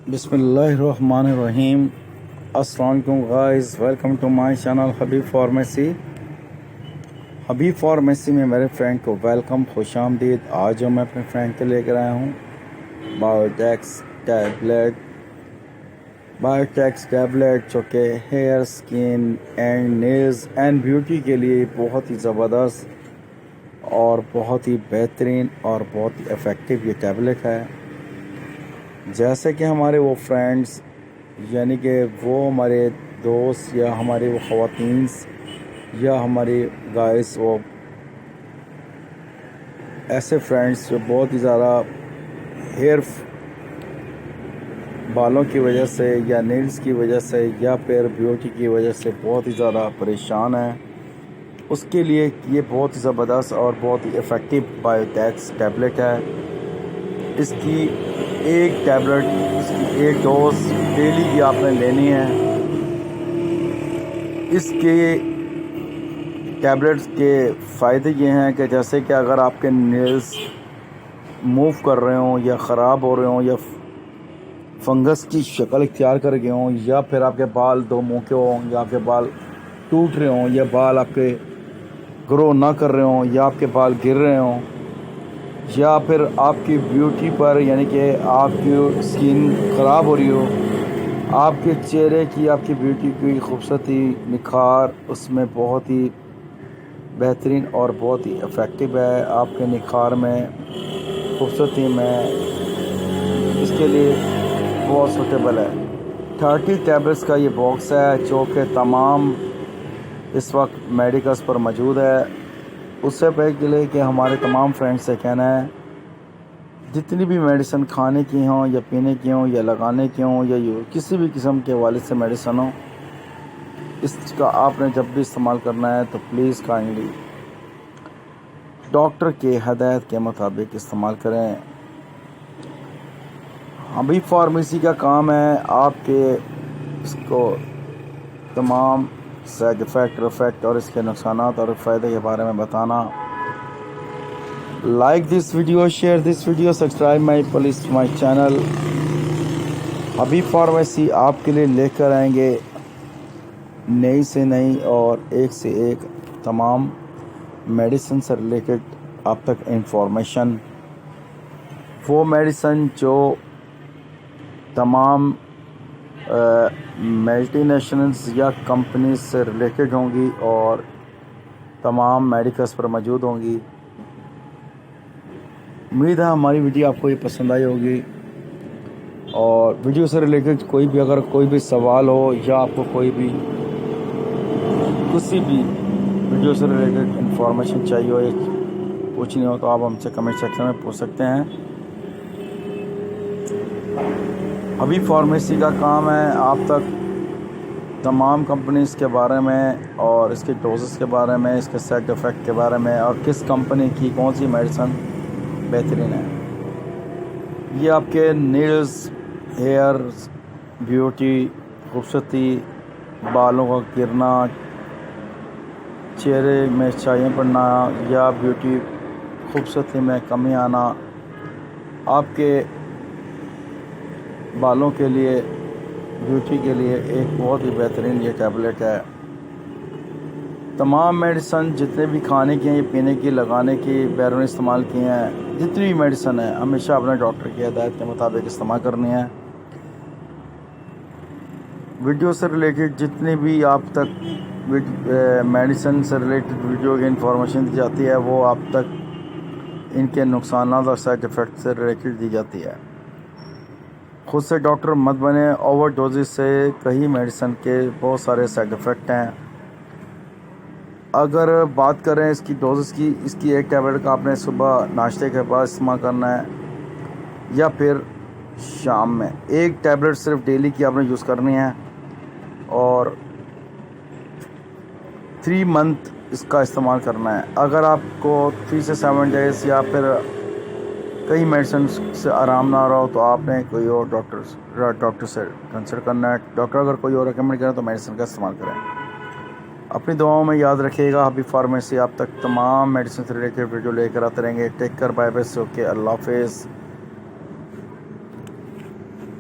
बिस्मिल्लाहिर्रहमानिर्रहीम। अस्सलाम वालेकुम guys, welcome to my channel Habib pharmacy. Habib pharmacy में मेरे फ्रेंड को वेलकम, खुश आमदीद। आज जो मैं अपने फ्रेंड के लेकर आया हूँ बायोटेक्स टैबलेट जो कि hair, skin and nails and beauty के लिए बहुत ही ज़बरदस्त और बहुत ही बेहतरीन और बहुत ही इफ़ेक्टिव ये टैबलेट है। जैसे कि हमारे वो फ्रेंड्स यानी कि वो हमारे दोस्त या हमारे वो ख़वातीन या हमारे गाइस, वो ऐसे फ्रेंड्स जो बहुत ही ज़्यादा हेयर बालों की वजह से या नेल्स की वजह से या फिर ब्यूटी की वजह से बहुत ही ज़्यादा परेशान हैं, उसके लिए ये बहुत ही ज़बरदस्त और बहुत ही इफ़ेक्टिव बायोटेक्स टैबलेट है। इसकी एक टैबलेट, इसकी एक डोज डेली की आपने लेनी है। इसके टैबलेट्स के फ़ायदे ये हैं कि जैसे कि अगर आपके नेल्स मूव कर रहे हों या ख़राब हो रहे हों या फंगस की शक्ल इख्तियार कर गए हों या फिर आपके बाल दो मुँह के हों या आपके बाल टूट रहे हों या बाल आपके ग्रो ना कर रहे हों या आपके बाल गिर रहे हों या फिर आपकी ब्यूटी पर यानी कि आपकी स्किन ख़राब हो रही हो, आपके चेहरे की, आपकी ब्यूटी की खूबसूरती, निखार उसमें बहुत ही बेहतरीन और बहुत ही इफ़ेक्टिव है। आपके निखार में, खूबसूरती में इसके लिए बहुत सूटेबल है। 30 टैबलेट्स का ये बॉक्स है जो कि तमाम इस वक्त मेडिकल्स पर मौजूद है। उससे पहले कि हमारे तमाम फ्रेंड्स से कहना है, जितनी भी मेडिसिन खाने की हों या पीने की हों या लगाने की हों या किसी भी किस्म के वाले से मेडिसिन हो, इसका आपने जब भी इस्तेमाल करना है तो प्लीज़ काइंडली डॉक्टर के हदायत के मुताबिक इस्तेमाल करें। हबीब फार्मेसी का काम है आपके इसको तमाम साइड इफ़ेक्ट और इसके नुकसानात और फ़ायदे के बारे में बताना। Like this video, share this video, subscribe my channel. Habib pharmacy आपके लिए लेकर आएंगे नई से नई और एक से एक तमाम मेडिसिन से रिलेटेड आप तक इंफॉर्मेशन। वो मेडिसिन जो तमाम मल्टीनेशनल्स या कंपनीज से रिलेटेड होंगी और तमाम मेडिकल्स पर मौजूद होंगी। उम्मीद है हमारी वीडियो आपको ये पसंद आई होगी और वीडियो से रिलेटेड कोई भी अगर कोई भी सवाल हो या आपको कोई भी किसी भी वीडियो से रिलेटेड इंफॉर्मेशन चाहिए हो या पूछनी हो तो आप हमसे कमेंट सेक्शन में पूछ सकते हैं। हबीब फार्मेसी का काम है आप तक तमाम कंपनीज़ के बारे में और इसके डोजेस के बारे में, इसके साइड इफ़ेक्ट के बारे में और किस कंपनी की कौन सी मेडिसिन बेहतरीन है। ये आपके नेल्स, हेयर, ब्यूटी, खूबसूरती, बालों का गिरना, चेहरे में चाइयाँ पड़ना या ब्यूटी खूबसूरती में कमी आना, आपके बालों के लिए, ब्यूटी के लिए एक बहुत ही बेहतरीन ये टैबलेट है। तमाम मेडिसिन जितने भी खाने की हैं, ये पीने की, लगाने की, बैरून इस्तेमाल की हैं, जितनी भी मेडिसिन है हमेशा अपने डॉक्टर की हिदायत के मुताबिक इस्तेमाल करनी है। वीडियो से रिलेटेड जितनी भी आप तक मेडिसिन से रिलेटेड वीडियो की इंफॉर्मेशन दी जाती है वो आप तक इनके नुकसानात और साइड इफ़ेक्ट से रिलेटेड दी जाती है। खुद से डॉक्टर मत बने। ओवर डोजेस से कई मेडिसिन के बहुत सारे साइड इफ़ेक्ट हैं। अगर बात करें इसकी डोजेस की, इसकी एक टैबलेट का आपने सुबह नाश्ते के बाद इस्तेमाल करना है या फिर शाम में। एक टैबलेट सिर्फ डेली की आपने यूज़ करनी है और 3 मंथ इसका इस्तेमाल करना है। अगर आपको 3 से 7 डेज़ या फिर कई मेडिसिन से आराम ना आ रहा हो तो आपने कोई और डॉक्टर से कंसल्ट करना है। डॉक्टर अगर कोई और रेकमेंड करें तो मेडिसिन का इस्तेमाल करें। अपनी दुआओं में याद रखिएगा। हबीब फार्मेसी आप तक तमाम मेडिसिन से रिलेटेड वीडियो लेकर आते रहेंगे। Take care, bye bye, okay, अल्लाह हाफिज़।